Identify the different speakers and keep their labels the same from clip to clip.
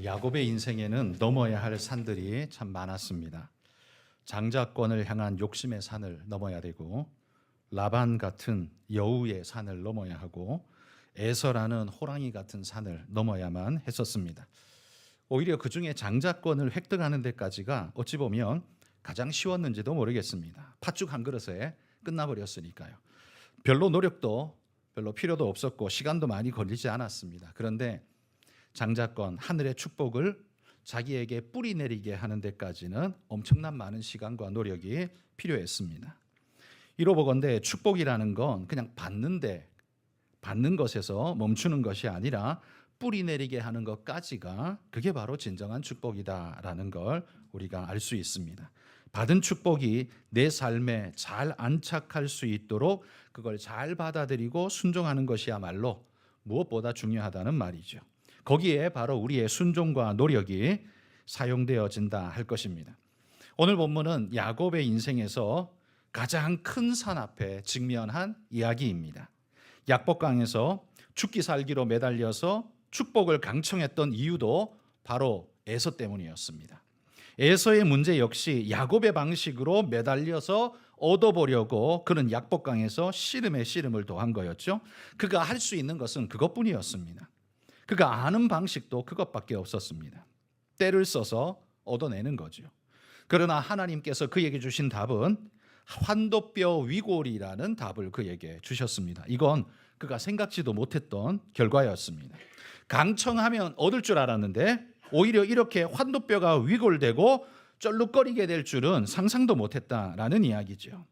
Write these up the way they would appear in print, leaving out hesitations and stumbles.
Speaker 1: 야곱의 인생에는 넘어야 할 산들이 참 많았습니다. 장자권을 향한 욕심의 산을 넘어야 되고, 라반 같은 여우의 산을 넘어야 하고, 에서라는 호랑이 같은 산을 넘어야만 했었습니다. 오히려 그 중에 장자권을 획득하는 데까지가 어찌 보면 가장 쉬웠는지도 모르겠습니다. 팥죽 한 그릇에 끝나버렸으니까요. 별로 노력도 별로 필요도 없었고 시간도 많이 걸리지 않았습니다. 그런데 장자권, 하늘의 축복을 자기에게 뿌리 내리게 하는 데까지는 엄청난 많은 시간과 노력이 필요했습니다. 이로보건대 축복이라는 건 그냥 받는 것에서 멈추는 것이 아니라 뿌리 내리게 하는 것까지가 그게 바로 진정한 축복이다라는 걸 우리가 알 수 있습니다. 받은 축복이 내 삶에 잘 안착할 수 있도록 그걸 잘 받아들이고 순종하는 것이야말로 무엇보다 중요하다는 말이죠. 거기에 바로 우리의 순종과 노력이 사용되어진다 할 것입니다. 오늘 본문은 야곱의 인생에서 가장 큰 산 앞에 직면한 이야기입니다. 약복강에서 죽기 살기로 매달려서 축복을 강청했던 이유도 바로 에서 때문이었습니다. 에서의 문제 역시 야곱의 방식으로 매달려서 얻어보려고 그는 약복강에서 씨름에 씨름을 더한 거였죠. 그가 할 수 있는 것은 그것뿐이었습니다. 그가 아는 방식도 그것밖에 없었습니다. 때를 써서 얻어내는 거죠. 그러나 하나님께서 그에게 주신 답은 환도뼈 위골이라는 답을 그에게 주셨습니다. 이건 그가 생각지도 못했던 결과였습니다. 강청하면 얻을 줄 알았는데 오히려 이렇게 환도뼈가 위골되고 쩔룩거리게 될 줄은 상상도 못했다라는 이야기죠.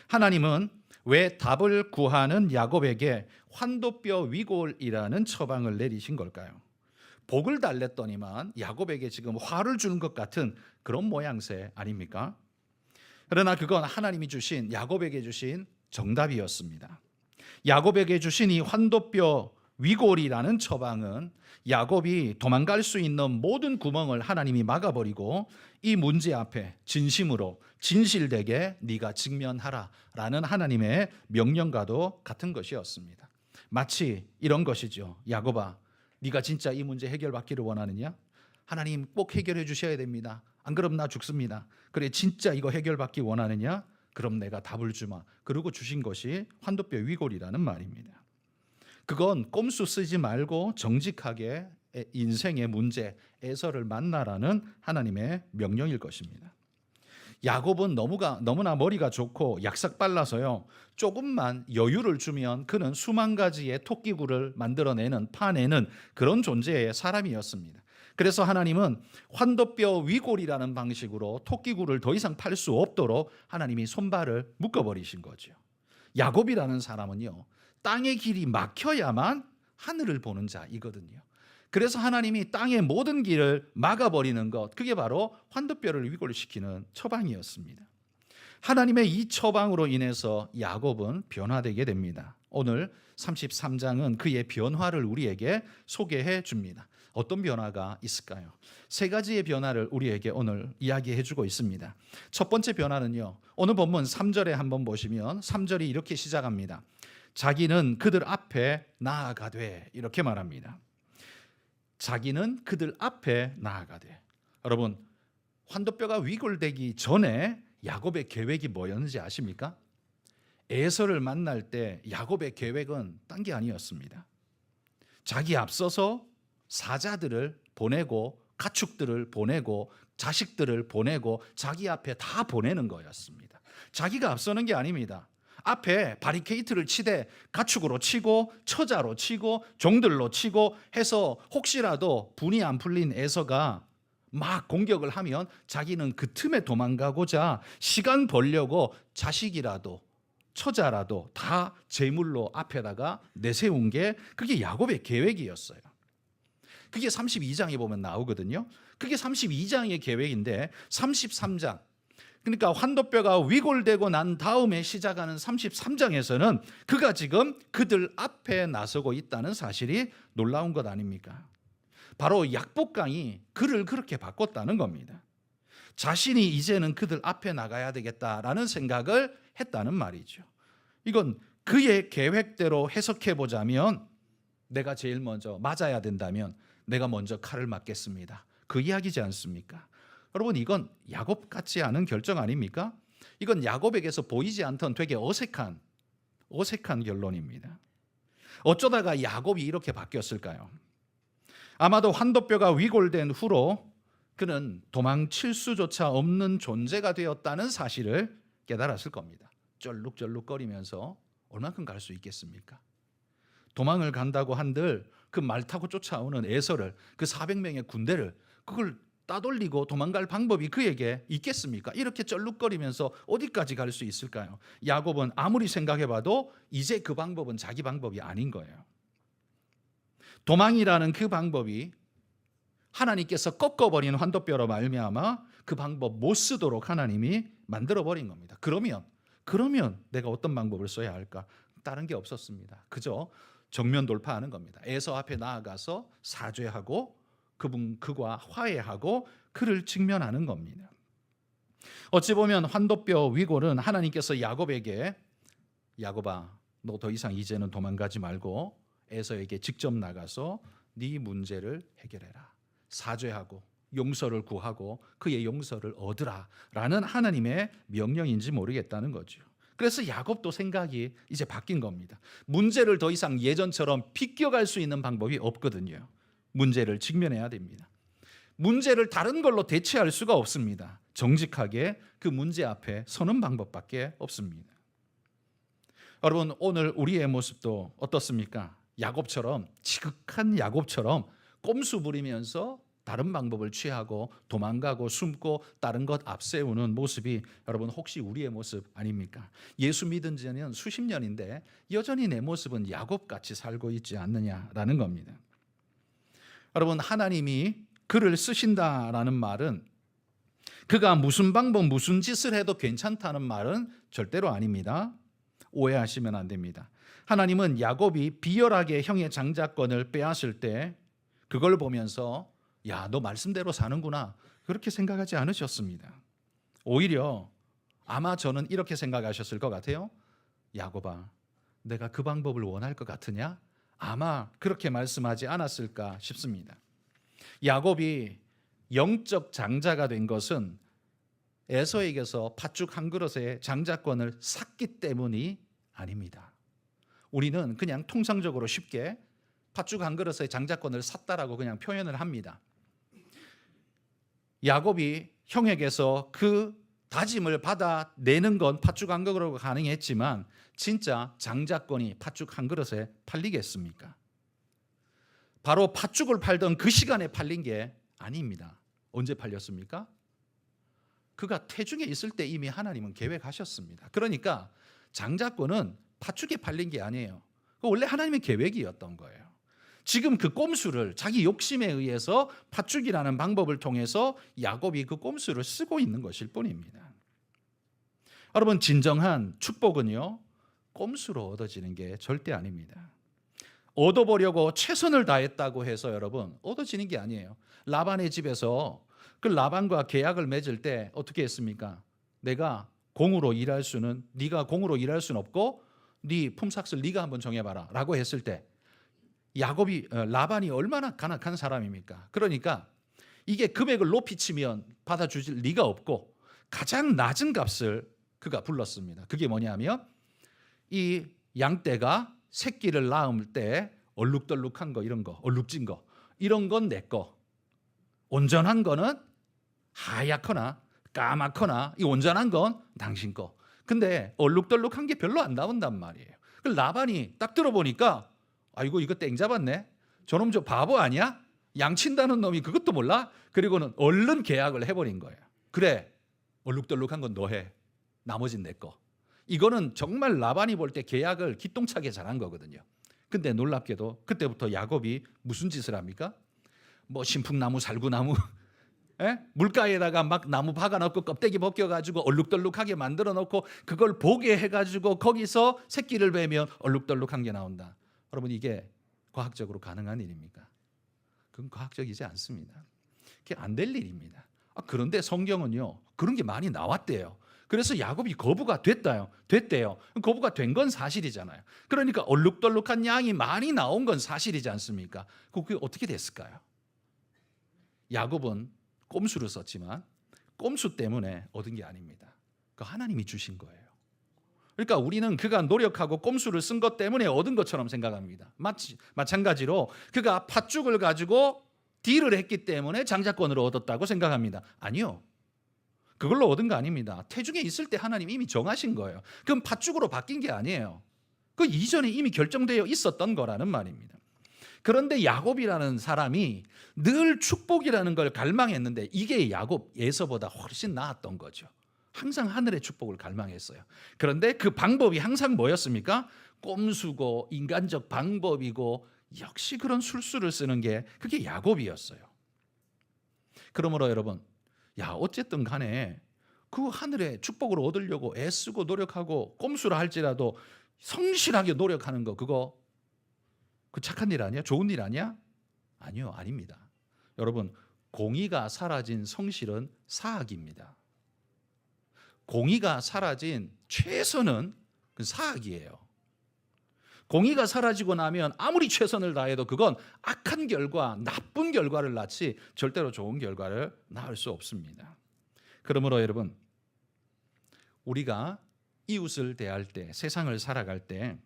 Speaker 1: 하나님은 왜 답을 구하는 야곱에게 환도뼈 위골이라는 처방을 내리신 걸까요? 복을 달랬더니만 야곱에게 지금 화를 주는 것 같은 그런 모양새 아닙니까? 그러나 그건 하나님이 주신 야곱에게 주신 정답이었습니다. 야곱에게 주신 이 환도뼈 위골이라는 처방은 야곱이 도망갈 수 있는 모든 구멍을 하나님이 막아버리고 이 문제 앞에 진심으로 진실되게 네가 직면하라 라는 하나님의 명령과도 같은 것이었습니다. 마치 이런 것이죠. 야곱아, 네가 진짜 이 문제 해결받기를 원하느냐? 하나님 꼭 해결해 주셔야 됩니다. 안 그럼 나 죽습니다. 그래 진짜 이거 해결받기 원하느냐? 그럼 내가 답을 주마. 그러고 주신 것이 환도뼈 위골이라는 말입니다. 그건 꼼수 쓰지 말고 정직하게 인생의 문제, 에서를 만나라는 하나님의 명령일 것입니다. 야곱은 너무나 머리가 좋고 약삭빨라서요. 조금만 여유를 주면 그는 수만 가지의 토끼굴을 만들어내는, 파내는 그런 존재의 사람이었습니다. 그래서 하나님은 환도뼈 위골이라는 방식으로 토끼굴을 더 이상 팔 수 없도록 하나님이 손발을 묶어버리신 거죠. 야곱이라는 사람은요, 땅의 길이 막혀야만 하늘을 보는 자이거든요. 그래서 하나님이 땅의 모든 길을 막아버리는 것, 그게 바로 환도뼈를 위골시키는 처방이었습니다. 하나님의 이 처방으로 인해서 야곱은 변화되게 됩니다. 오늘 33장은 그의 변화를 우리에게 소개해 줍니다. 어떤 변화가 있을까요? 세 가지의 변화를 우리에게 오늘 이야기해 주고 있습니다. 첫 번째 변화는요, 오늘 본문 3절에 한번 보시면 3절이 이렇게 시작합니다. 자기는 그들 앞에 나아가되, 이렇게 말합니다. 자기는 그들 앞에 나아가되. 여러분, 환도뼈가 위골되기 전에 야곱의 계획이 뭐였는지 아십니까? 에서를 만날 때 야곱의 계획은 딴 게 아니었습니다. 자기 앞서서 사자들을 보내고 가축들을 보내고 자식들을 보내고 자기 앞에 다 보내는 거였습니다. 자기가 앞서는 게 아닙니다. 앞에 바리케이트를 치되 가축으로 치고 처자로 치고 종들로 치고 해서 혹시라도 분이 안 풀린 에서가 막 공격을 하면 자기는 그 틈에 도망가고자 시간 벌려고 자식이라도 처자라도 다 제물로 앞에다가 내세운 게 그게 야곱의 계획이었어요. 그게 32장에 보면 나오거든요. 그게 32장의 계획인데 33장, 그러니까 환도뼈가 위골되고 난 다음에 시작하는 33장에서는 그가 지금 그들 앞에 나서고 있다는 사실이 놀라운 것 아닙니까? 바로 약복강이 그를 그렇게 바꿨다는 겁니다. 자신이 이제는 그들 앞에 나가야 되겠다라는 생각을 했다는 말이죠. 이건 그의 계획대로 해석해 보자면, 내가 제일 먼저 맞아야 된다면 내가 먼저 칼을 맞겠습니다. 그 이야기지 않습니까? 여러분, 이건 야곱 같지 않은 결정 아닙니까? 이건 야곱에게서 보이지 않던 되게 어색한 결론입니다. 어쩌다가 야곱이 이렇게 바뀌었을까요? 아마도 환도뼈가 위골된 후로 그는 도망칠 수조차 없는 존재가 되었다는 사실을 깨달았을 겁니다. 쩔룩쩔룩거리면서 얼만큼 갈 수 있겠습니까? 도망을 간다고 한들 그 말 타고 쫓아오는 에서를, 그 400명의 군대를, 그걸 따돌리고 도망갈 방법이 그에게 있겠습니까? 이렇게 쩔룩거리면서 어디까지 갈 수 있을까요? 야곱은 아무리 생각해봐도 이제 그 방법은 자기 방법이 아닌 거예요. 도망이라는 그 방법이 하나님께서 꺾어버린 환도뼈로 말미암아 그 방법 못 쓰도록 하나님이 만들어버린 겁니다. 그러면 내가 어떤 방법을 써야 할까? 다른 게 없었습니다. 그저 정면 돌파하는 겁니다. 에서 앞에 나아가서 사죄하고 그와 화해하고 그를 직면하는 겁니다. 어찌 보면 환도뼈 위골은 하나님께서 야곱에게, 야곱아, 너 더 이상 이제는 도망가지 말고 에서에게 직접 나가서 네 문제를 해결해라. 사죄하고 용서를 구하고 그의 용서를 얻으라 라는 하나님의 명령인지 모르겠다는 거죠. 그래서 야곱도 생각이 이제 바뀐 겁니다. 문제를 더 이상 예전처럼 비껴갈 수 있는 방법이 없거든요. 문제를 직면해야 됩니다. 문제를 다른 걸로 대체할 수가 없습니다. 정직하게 그 문제 앞에 서는 방법밖에 없습니다. 여러분, 오늘 우리의 모습도 어떻습니까? 야곱처럼, 지극한 야곱처럼 꼼수 부리면서 다른 방법을 취하고 도망가고 숨고 다른 것 앞세우는 모습이 여러분 혹시 우리의 모습 아닙니까? 예수 믿은 지는 수십 년인데 여전히 내 모습은 야곱같이 살고 있지 않느냐라는 겁니다. 여러분, 하나님이 그를 쓰신다라는 말은 그가 무슨 방법 무슨 짓을 해도 괜찮다는 말은 절대로 아닙니다. 오해하시면 안 됩니다. 하나님은 야곱이 비열하게 형의 장자권을 빼앗을 때 그걸 보면서 야, 너 말씀대로 사는구나, 그렇게 생각하지 않으셨습니다. 오히려 아마 저는 이렇게 생각하셨을 것 같아요. 야곱아, 내가 그 방법을 원할 것 같으냐? 아마 그렇게 말씀하지 않았을까 싶습니다. 야곱이 영적 장자가 된 것은 에서에게서 팥죽 한 그릇의 장자권을 샀기 때문이 아닙니다. 우리는 그냥 통상적으로 쉽게 팥죽 한 그릇의 장자권을 샀다라고 그냥 표현을 합니다. 야곱이 형에게서 그 다짐을 받아내는 건 팥죽 한 그릇으로 가능했지만 진짜 장자권이 팥죽 한 그릇에 팔리겠습니까? 바로 팥죽을 팔던 그 시간에 팔린 게 아닙니다. 언제 팔렸습니까? 그가 태중에 있을 때 이미 하나님은 계획하셨습니다. 그러니까 장자권은 팥죽에 팔린 게 아니에요. 원래 하나님의 계획이었던 거예요. 지금 그 꼼수를 자기 욕심에 의해서 팥죽이라는 방법을 통해서 야곱이 그 꼼수를 쓰고 있는 것일 뿐입니다. 여러분, 진정한 축복은요, 꼼수로 얻어지는 게 절대 아닙니다. 얻어보려고 최선을 다했다고 해서 여러분 얻어지는 게 아니에요. 라반의 집에서 그 라반과 계약을 맺을 때 어떻게 했습니까? 네가 공으로 일할 수는, 네가 공으로 일할 수는 없고 네 품삯을 네가 한번 정해봐라 라고 했을 때 라반이 얼마나 간악한 사람입니까? 그러니까 이게 금액을 높이 치면 받아주질 리가 없고 가장 낮은 값을 그가 불렀습니다. 그게 뭐냐면 이 양떼가 새끼를 낳을 때 얼룩덜룩한 거, 이런 거, 얼룩진 거, 이런 건 내 거. 온전한 거는 하얗거나 까맣거나 이 온전한 건 당신 거. 근데 얼룩덜룩한 게 별로 안 나온단 말이에요. 그 라반이 딱 들어보니까 아이고, 이거 땡 잡았네. 저놈 저 바보 아니야? 양친다는 놈이 그것도 몰라? 그리고는 얼른 계약을 해버린 거예요. 그래, 얼룩덜룩한 건 너 해. 나머진 내 거. 이거는 정말 라반이 볼 때 계약을 기똥차게 잘한 거거든요. 근데 놀랍게도 그때부터 야곱이 무슨 짓을 합니까? 뭐 신풍나무, 살구나무, 물가에다가 막 나무 박아놓고 껍데기 벗겨가지고 얼룩덜룩하게 만들어 놓고 그걸 보게 해가지고 거기서 새끼를 베면 얼룩덜룩한 게 나온다. 여러분, 이게 과학적으로 가능한 일입니까? 그건 과학적이지 않습니다. 그게 안 될 일입니다. 그런데 성경은요, 그런 게 많이 나왔대요. 그래서 야곱이 거부가 됐대요. 거부가 된 건 사실이잖아요. 그러니까 얼룩덜룩한 양이 많이 나온 건 사실이지 않습니까? 그게 어떻게 됐을까요? 야곱은 꼼수를 썼지만 꼼수 때문에 얻은 게 아닙니다. 그 하나님이 주신 거예요. 그러니까 우리는 그가 노력하고 꼼수를 쓴 것 때문에 얻은 것처럼 생각합니다. 마찬가지로 그가 팥죽을 가지고 딜을 했기 때문에 장자권을 얻었다고 생각합니다. 아니요. 그걸로 얻은 거 아닙니다. 태중에 있을 때 하나님 이미 정하신 거예요. 그럼 팥죽으로 바뀐 게 아니에요. 그 이전에 이미 결정되어 있었던 거라는 말입니다. 그런데 야곱이라는 사람이 늘 축복이라는 걸 갈망했는데 이게 야곱 에서보다 훨씬 나았던 거죠. 항상 하늘의 축복을 갈망했어요. 그런데 그 방법이 항상 뭐였습니까? 꼼수고 인간적 방법이고 역시 그런 술수를 쓰는 게 그게 야곱이었어요. 그러므로 여러분, 어쨌든 간에 그 하늘의 축복을 얻으려고 애쓰고 노력하고 꼼수를 할지라도 성실하게 노력하는 거 그거 그 착한 일 아니야? 좋은 일 아니야? 아니요, 아닙니다. 여러분, 공의가 사라진 성실은 사악입니다. 공의가 사라진 최선은 그 사악이에요. 공의가 사라지고 나면 아무리 최선을 다해도 그건 악한 결과, 나쁜 결과를 낳지 절대로 좋은 결과를 낳을 수 없습니다. 그러므로 여러분, 우리가 이웃을 대할 때, 세상을 살아갈 때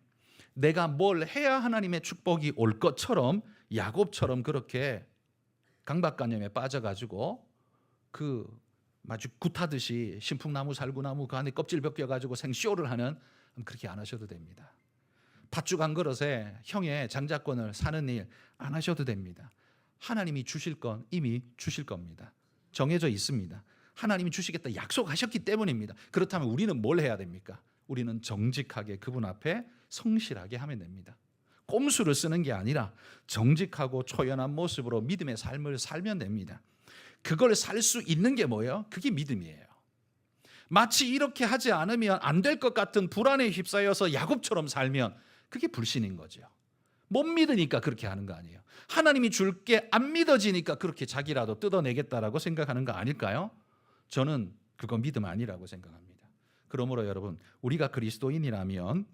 Speaker 1: 내가 뭘 해야 하나님의 축복이 올 것처럼 야곱처럼 그렇게 강박관념에 빠져가지고 그 마치 굿하듯이 신풍나무 살구나무 그 안에 껍질 벗겨가지고 생쇼를 하는, 그렇게 안 하셔도 됩니다. 팥죽 한 그릇에 형의 장자권을 사는 일 안 하셔도 됩니다. 하나님이 주실 건 이미 주실 겁니다. 정해져 있습니다. 하나님이 주시겠다 약속하셨기 때문입니다. 그렇다면 우리는 뭘 해야 됩니까? 우리는 정직하게 그분 앞에 성실하게 하면 됩니다. 꼼수를 쓰는 게 아니라 정직하고 초연한 모습으로 믿음의 삶을 살면 됩니다. 그걸 살 수 있는 게 뭐예요? 그게 믿음이에요. 마치 이렇게 하지 않으면 안 될 것 같은 불안에 휩싸여서 야곱처럼 살면 그게 불신인 거죠. 못 믿으니까 그렇게 하는 거 아니에요. 하나님이 줄 게 안 믿어지니까 그렇게 자기라도 뜯어내겠다라고 생각하는 거 아닐까요? 저는 그거 믿음 아니라고 생각합니다. 그러므로 여러분, 우리가 그리스도인이라면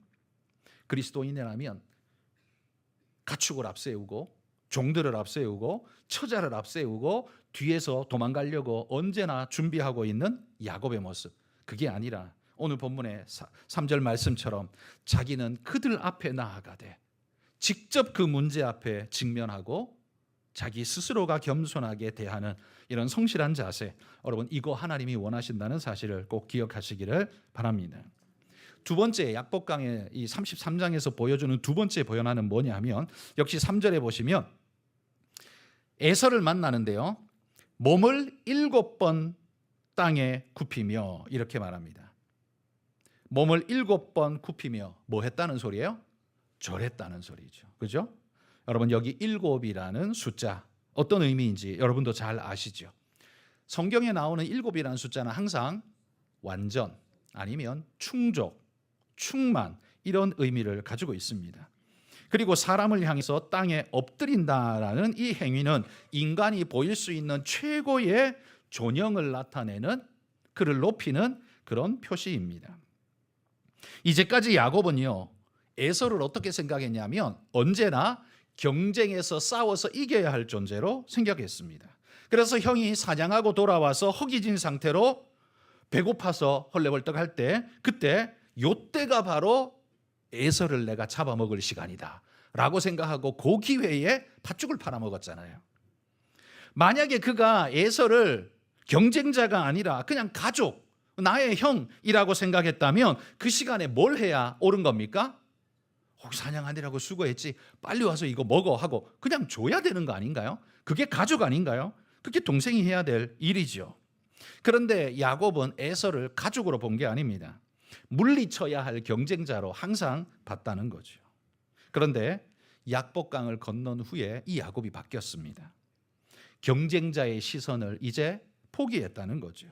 Speaker 1: 가축을 앞세우고 종들을 앞세우고 처자를 앞세우고 뒤에서 도망가려고 언제나 준비하고 있는 야곱의 모습, 그게 아니라 오늘 본문의 3절 말씀처럼 자기는 그들 앞에 나아가되 직접 그 문제 앞에 직면하고 자기 스스로가 겸손하게 대하는 이런 성실한 자세, 여러분 이거 하나님이 원하신다는 사실을 꼭 기억하시기를 바랍니다. 두 번째, 약복강의 이 33장에서 보여주는 두 번째 보현화는 뭐냐면 역시 3절에 보시면 에서를 만나는데요, 몸을 7번 땅에 굽히며 이렇게 말합니다. 몸을 7번 굽히며 뭐 했다는 소리예요? 절했다는 소리죠. 그죠? 여러분, 여기 7이라는 숫자 어떤 의미인지 여러분도 잘 아시죠? 성경에 나오는 7이라는 숫자는 항상 완전 아니면 충족, 충만 이런 의미를 가지고 있습니다. 그리고 사람을 향해서 땅에 엎드린다라는 이 행위는 인간이 보일 수 있는 최고의 존영을 나타내는, 그를 높이는 그런 표시입니다. 이제까지 야곱은요, 에서를 어떻게 생각했냐면 언제나 경쟁에서 싸워서 이겨야 할 존재로 생각했습니다. 그래서 형이 사냥하고 돌아와서 허기진 상태로 배고파서 헐레벌떡할 때, 그때 요때가 바로 에서를 내가 잡아먹을 시간이다 라고 생각하고 그 기회에 팥죽을 팔아먹었잖아요. 만약에 그가 에서를 경쟁자가 아니라 그냥 가족, 나의 형이라고 생각했다면 그 시간에 뭘 해야 옳은 겁니까? 사냥하느라고 수고했지, 빨리 와서 이거 먹어 하고 그냥 줘야 되는 거 아닌가요? 그게 가족 아닌가요? 그게 동생이 해야 될 일이죠. 그런데 야곱은 에서를 가족으로 본 게 아닙니다. 물리쳐야 할 경쟁자로 항상 봤다는 거죠. 그런데 약복강을 건넌 후에 이 야곱이 바뀌었습니다. 경쟁자의 시선을 이제 포기했다는 거죠.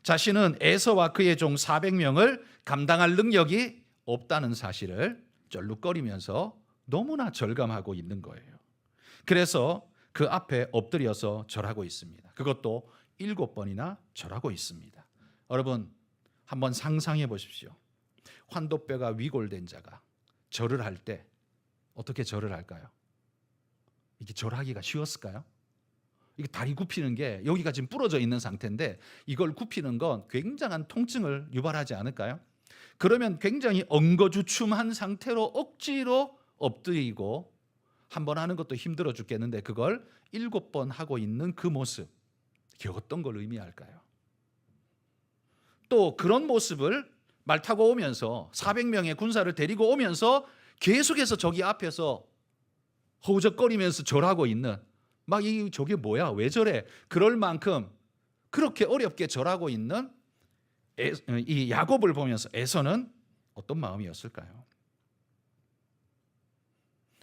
Speaker 1: 자신은 에서와 그의 종 400명을 감당할 능력이 없다는 사실을 쩔룩거리면서 너무나 절감하고 있는 거예요. 그래서 그 앞에 엎드려서 절하고 있습니다. 그것도 7번이나 절하고 있습니다. 여러분, 한번 상상해 보십시오. 환도뼈가 위골된 자가 절을 할 때 어떻게 절을 할까요? 이게 절하기가 쉬웠을까요? 이게 다리 굽히는 게 여기가 지금 부러져 있는 상태인데 이걸 굽히는 건 굉장한 통증을 유발하지 않을까요? 그러면 굉장히 엉거주춤한 상태로 억지로 엎드리고 한 번 하는 것도 힘들어 죽겠는데 그걸 7번 하고 있는 그 모습, 이게 어떤 걸 의미할까요? 또 그런 모습을 말 타고 오면서 400명의 군사를 데리고 오면서 계속해서 저기 앞에서 허우적거리면서 절하고 있는, 막 저게 뭐야, 왜 저래, 그럴 만큼 그렇게 어렵게 절하고 있는 이 야곱을 보면서 에서는 어떤 마음이었을까요?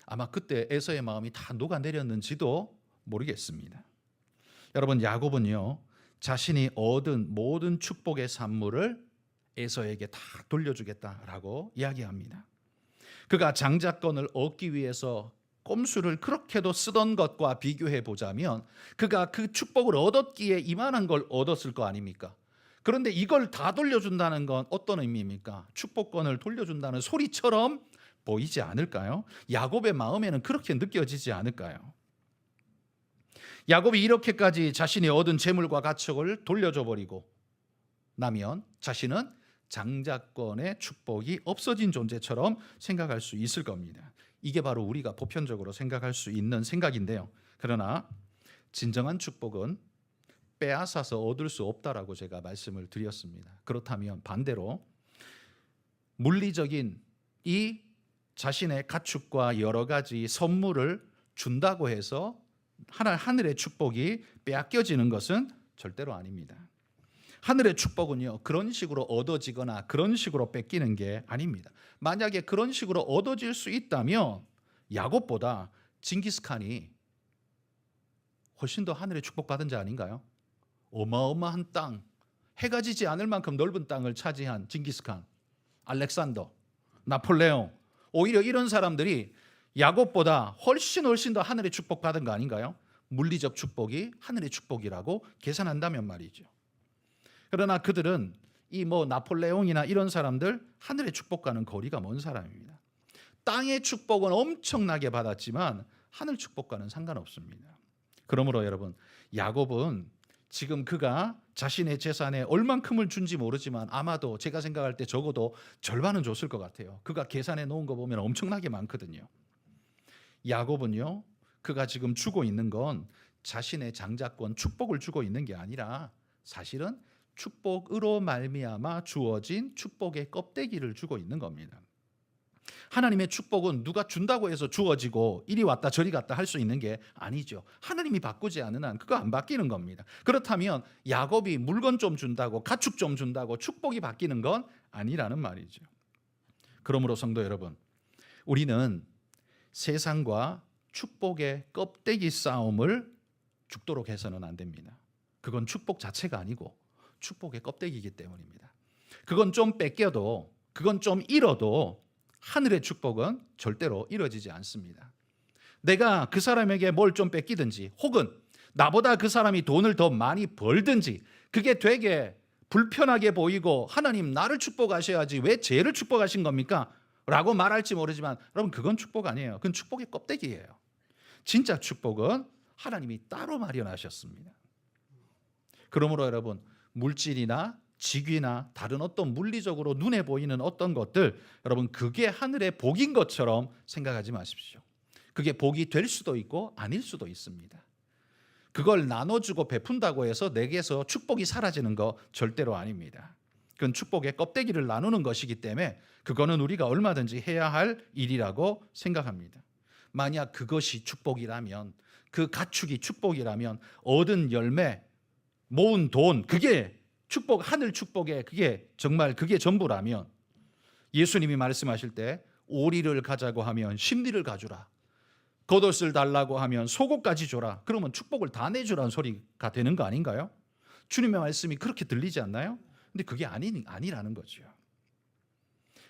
Speaker 1: 아마 그때 에서의 마음이 다 녹아내렸는지도 모르겠습니다. 여러분, 야곱은요, 자신이 얻은 모든 축복의 산물을 에서에게 다 돌려주겠다라고 이야기합니다. 그가 장자권을 얻기 위해서 꼼수를 그렇게도 쓰던 것과 비교해 보자면 그가 그 축복을 얻었기에 이만한 걸 얻었을 거 아닙니까? 그런데 이걸 다 돌려준다는 건 어떤 의미입니까? 축복권을 돌려준다는 소리처럼 보이지 않을까요? 야곱의 마음에는 그렇게 느껴지지 않을까요? 야곱이 이렇게까지 자신이 얻은 재물과 가축을 돌려줘 버리고 나면 자신은 장자권의 축복이 없어진 존재처럼 생각할 수 있을 겁니다. 이게 바로 우리가 보편적으로 생각할 수 있는 생각인데요. 그러나 진정한 축복은 빼앗아서 얻을 수 없다라고 제가 말씀을 드렸습니다. 그렇다면 반대로 물리적인 이 자신의 가축과 여러 가지 선물을 준다고 해서 하늘의 축복이 빼앗겨지는 것은 절대로 아닙니다. 하늘의 축복은요, 그런 식으로 얻어지거나 그런 식으로 뺏기는 게 아닙니다. 만약에 그런 식으로 얻어질 수 있다면 야곱보다 징기스칸이 훨씬 더 하늘의 축복받은 자 아닌가요? 어마어마한 땅, 해가 지지 않을 만큼 넓은 땅을 차지한 징기스칸, 알렉산더, 나폴레옹, 오히려 이런 사람들이 야곱보다 훨씬 더 하늘의 축복받은 거 아닌가요? 물리적 축복이 하늘의 축복이라고 계산한다면 말이죠. 그러나 그들은 이 나폴레옹이나 이런 사람들 하늘의 축복과는 거리가 먼 사람입니다. 땅의 축복은 엄청나게 받았지만 하늘 축복과는 상관없습니다. 그러므로 여러분, 야곱은 지금 그가 자신의 재산에 얼만큼을 준지 모르지만 아마도 제가 생각할 때 적어도 절반은 줬을 것 같아요. 그가 계산해 놓은 거 보면 엄청나게 많거든요. 야곱은요, 그가 지금 주고 있는 건 자신의 장자권 축복을 주고 있는 게 아니라 사실은 축복으로 말미암아 주어진 축복의 껍데기를 주고 있는 겁니다. 하나님의 축복은 누가 준다고 해서 주어지고 이리 왔다 저리 갔다 할 수 있는 게 아니죠. 하나님이 바꾸지 않는 한 그거 안 바뀌는 겁니다. 그렇다면 야곱이 물건 좀 준다고 가축 좀 준다고 축복이 바뀌는 건 아니라는 말이죠. 그러므로 성도 여러분, 우리는 세상과 축복의 껍데기 싸움을 죽도록 해서는 안 됩니다. 그건 축복 자체가 아니고 축복의 껍데기이기 때문입니다. 그건 좀 뺏겨도, 그건 좀 잃어도 하늘의 축복은 절대로 이루어지지 않습니다. 내가 그 사람에게 뭘 좀 뺏기든지 혹은 나보다 그 사람이 돈을 더 많이 벌든지 그게 되게 불편하게 보이고 하나님 나를 축복하셔야지 왜 쟤를 축복하신 겁니까? 라고 말할지 모르지만 여러분, 그건 축복 아니에요. 그건 축복의 껍데기예요. 진짜 축복은 하나님이 따로 마련하셨습니다. 그러므로 여러분, 물질이나 직위나 다른 어떤 물리적으로 눈에 보이는 어떤 것들, 여러분 그게 하늘의 복인 것처럼 생각하지 마십시오. 그게 복이 될 수도 있고 아닐 수도 있습니다. 그걸 나눠주고 베푼다고 해서 내게서 축복이 사라지는 거 절대로 아닙니다. 그건 축복의 껍데기를 나누는 것이기 때문에 그거는 우리가 얼마든지 해야 할 일이라고 생각합니다. 만약 그것이 축복이라면, 그 가축이 축복이라면, 얻은 열매, 모은 돈, 그게 축복, 하늘 축복에 그게 정말 그게 전부라면 예수님이 말씀하실 때 오리를 가자고 하면 심리를 가주라, 겉옷을 달라고 하면 속옷까지 줘라, 그러면 축복을 다 내주라는 소리가 되는 거 아닌가요? 주님의 말씀이 그렇게 들리지 않나요? 근데 그게 아니라는 거죠.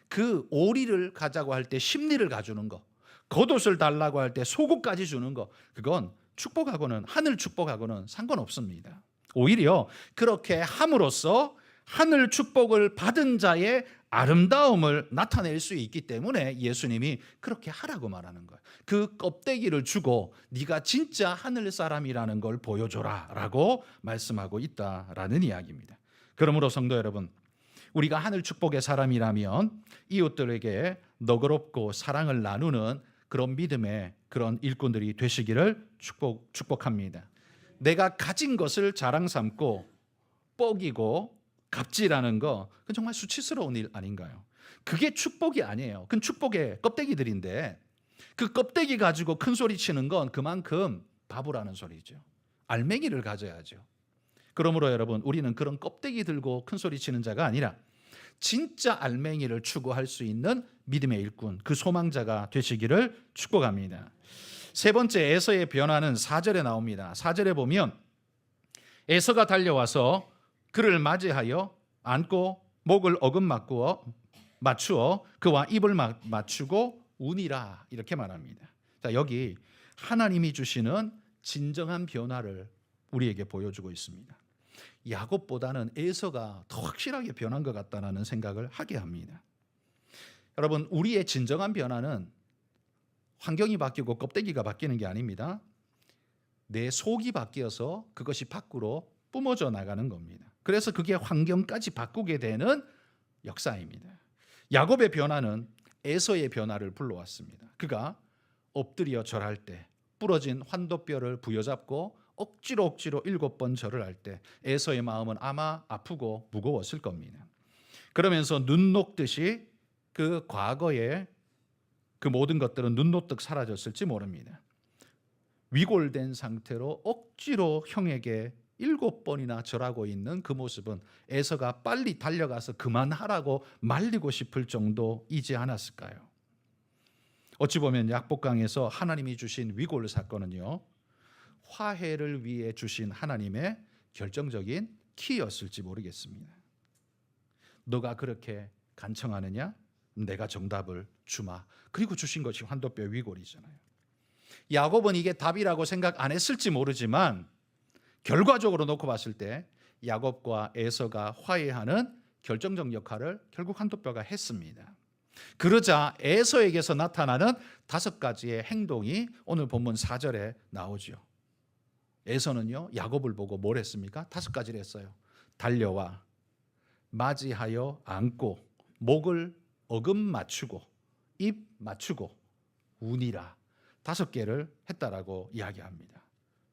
Speaker 1: 그 오리를 가자고 할 때 심리를 가주는 거, 겉옷을 달라고 할 때 속옷까지 주는 거, 그건 축복하고는, 하늘 축복하고는 상관없습니다. 오히려 그렇게 함으로써 하늘 축복을 받은 자의 아름다움을 나타낼 수 있기 때문에 예수님이 그렇게 하라고 말하는 거예요. 그 껍데기를 주고 네가 진짜 하늘 사람이라는 걸 보여줘라라고 말씀하고 있다라는 이야기입니다. 그러므로 성도 여러분, 우리가 하늘 축복의 사람이라면 이웃들에게 너그럽고 사랑을 나누는 그런 믿음의 그런 일꾼들이 되시기를 축복합니다. 내가 가진 것을 자랑 삼고 뻐기고 갑질하는 거, 그건 정말 수치스러운 일 아닌가요? 그게 축복이 아니에요. 그건 축복의 껍데기들인데 그 껍데기 가지고 큰 소리 치는 건 그만큼 바보라는 소리죠. 알맹이를 가져야죠. 그러므로 여러분, 우리는 그런 껍데기 들고 큰 소리 치는 자가 아니라 진짜 알맹이를 추구할 수 있는 믿음의 일꾼, 그 소망자가 되시기를 축복합니다. 세 번째, 에서의 변화는 4절에 나옵니다. 4절에 보면 에서가 달려와서 그를 맞이하여 안고 목을 맞추어 그와 입을 맞추고 우니라, 이렇게 말합니다. 자, 여기 하나님이 주시는 진정한 변화를 우리에게 보여주고 있습니다. 야곱보다는 에서가 더 확실하게 변한 것 같다는 생각을 하게 합니다. 여러분, 우리의 진정한 변화는 환경이 바뀌고 껍데기가 바뀌는 게 아닙니다. 내 속이 바뀌어서 그것이 밖으로 뿜어져 나가는 겁니다. 그래서 그게 환경까지 바꾸게 되는 역사입니다. 야곱의 변화는 에서의 변화를 불러왔습니다. 그가 엎드려 절할 때 부러진 환도뼈를 부여잡고 억지로 7번 절을 할 때 에서의 마음은 아마 아프고 무거웠을 겁니다. 그러면서 눈 녹듯이 그 과거의 그 모든 것들은 눈 녹듯 사라졌을지 모릅니다. 위골된 상태로 억지로 형에게 7번이나 절하고 있는 그 모습은 에서가 빨리 달려가서 그만하라고 말리고 싶을 정도이지 않았을까요? 어찌 보면 약복강에서 하나님이 주신 위골 사건은요, 화해를 위해 주신 하나님의 결정적인 키였을지 모르겠습니다. 너가 그렇게 간청하느냐? 내가 정답을 주마. 그리고 주신 것이 환도뼈 위골이잖아요. 야곱은 이게 답이라고 생각 안 했을지 모르지만 결과적으로 놓고 봤을 때 야곱과 에서가 화해하는 결정적 역할을 결국 환도뼈가 했습니다. 그러자 에서에게서 나타나는 5가지의 행동이 오늘 본문 4절에 나오죠. 에서는요, 야곱을 보고 뭘 했습니까? 5가지를 했어요. 달려와, 맞이하여 안고, 목을 맞추고, 입 맞추고, 우니라. 5개를 했다라고 이야기합니다.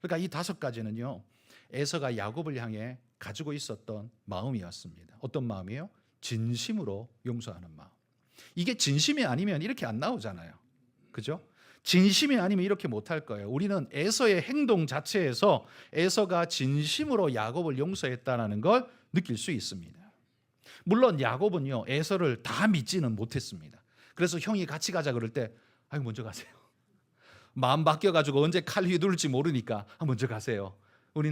Speaker 1: 그러니까 이 5가지는요, 에서가 야곱을 향해 가지고 있었던 마음이었습니다. 어떤 마음이에요? 진심으로 용서하는 마음. 이게 진심이 아니면 이렇게 안 나오잖아요. 그죠? 진심이 아니면 이렇게 못할 거예요. 우리는 에서의 행동 자체에서 에서가 진심으로 야곱을 용서했다는 걸 느낄 수 있습니다. 물론 야곱은요, 에서를 다 믿지는 못했습니다. 그래서 형이 같이 가자 그럴 때 먼저 가세요. 마음 바뀌어가지고 언제 칼 휘둘지 모르니까 먼저 가세요.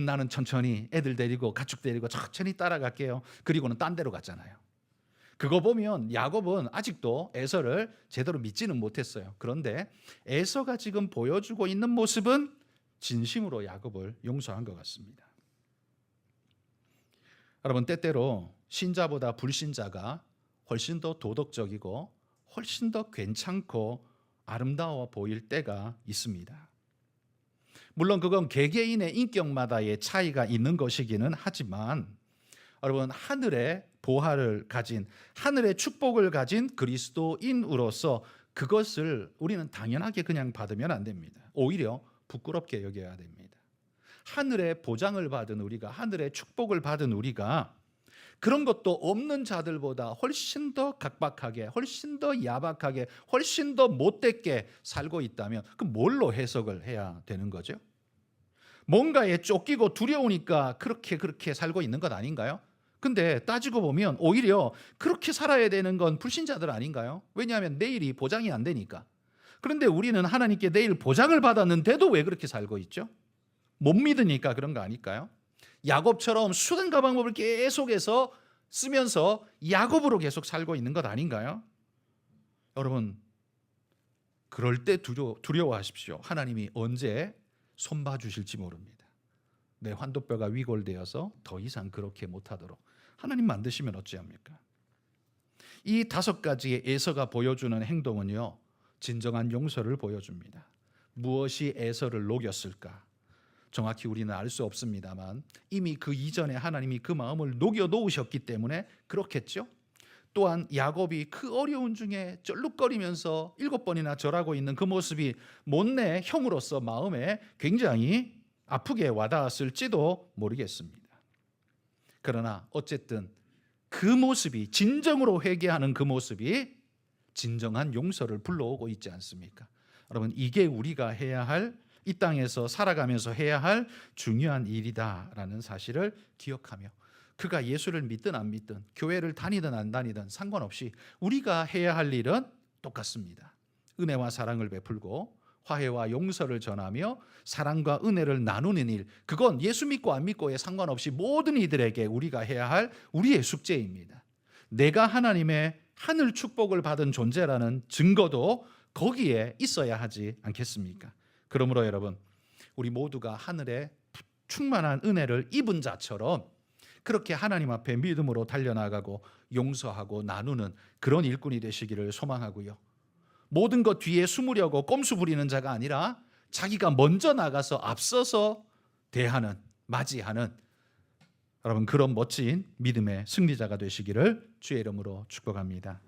Speaker 1: 나는 천천히 애들 데리고 가축 데리고 천천히 따라갈게요. 그리고는 딴 데로 갔잖아요. 그거 보면 야곱은 아직도 에서를 제대로 믿지는 못했어요. 그런데 에서가 지금 보여주고 있는 모습은 진심으로 야곱을 용서한 것 같습니다. 여러분, 때때로 신자보다 불신자가 훨씬 더 도덕적이고 훨씬 더 괜찮고 아름다워 보일 때가 있습니다. 물론 그건 개개인의 인격마다의 차이가 있는 것이기는 하지만 여러분, 하늘의 보화를 가진, 하늘의 축복을 가진 그리스도인으로서 그것을 우리는 당연하게 그냥 받으면 안 됩니다. 오히려 부끄럽게 여겨야 됩니다. 하늘의 보장을 받은 우리가, 하늘의 축복을 받은 우리가 그런 것도 없는 자들보다 훨씬 더 각박하게, 훨씬 더 야박하게, 훨씬 더 못되게 살고 있다면 그럼 뭘로 해석을 해야 되는 거죠? 뭔가에 쫓기고 두려우니까 그렇게 살고 있는 것 아닌가요? 근데 따지고 보면 오히려 그렇게 살아야 되는 건 불신자들 아닌가요? 왜냐하면 내일이 보장이 안 되니까. 그런데 우리는 하나님께 내일 보장을 받았는데도 왜 그렇게 살고 있죠? 못 믿으니까 그런 거 아닐까요? 야곱처럼 수단과 방법을 계속해서 쓰면서 야곱으로 계속 살고 있는 것 아닌가요? 여러분, 그럴 때 두려워하십시오. 하나님이 언제 손봐 주실지 모릅니다. 내 환도뼈가 위골되어서 더 이상 그렇게 못하도록 하나님 만드시면 어찌합니까? 이 5가지의 에서가 보여주는 행동은요, 진정한 용서를 보여줍니다. 무엇이 에서를 녹였을까? 정확히 우리는 알 수 없습니다만 이미 그 이전에 하나님이 그 마음을 녹여 놓으셨기 때문에 그렇겠죠. 또한 야곱이 그 어려운 중에 쩔룩거리면서 7번이나 절하고 있는 그 모습이 못내 형으로서 마음에 굉장히 아프게 와닿았을지도 모르겠습니다. 그러나 어쨌든 그 모습이, 진정으로 회개하는 그 모습이 진정한 용서를 불러오고 있지 않습니까? 여러분, 이게 우리가 해야 할, 이 땅에서 살아가면서 해야 할 중요한 일이다라는 사실을 기억하며, 그가 예수를 믿든 안 믿든 교회를 다니든 안 다니든 상관없이 우리가 해야 할 일은 똑같습니다. 은혜와 사랑을 베풀고 화해와 용서를 전하며 사랑과 은혜를 나누는 일, 그건 예수 믿고 안 믿고에 상관없이 모든 이들에게 우리가 해야 할 우리의 숙제입니다. 내가 하나님의 하늘 축복을 받은 존재라는 증거도 거기에 있어야 하지 않겠습니까? 그러므로 여러분, 우리 모두가 하늘의 충만한 은혜를 입은 자처럼 그렇게 하나님 앞에 믿음으로 달려나가고 용서하고 나누는 그런 일꾼이 되시기를 소망하고요. 모든 것 뒤에 숨으려고 꼼수 부리는 자가 아니라 자기가 먼저 나가서 앞서서 대하는, 맞이하는, 여러분, 그런 멋진 믿음의 승리자가 되시기를 주의 이름으로 축복합니다.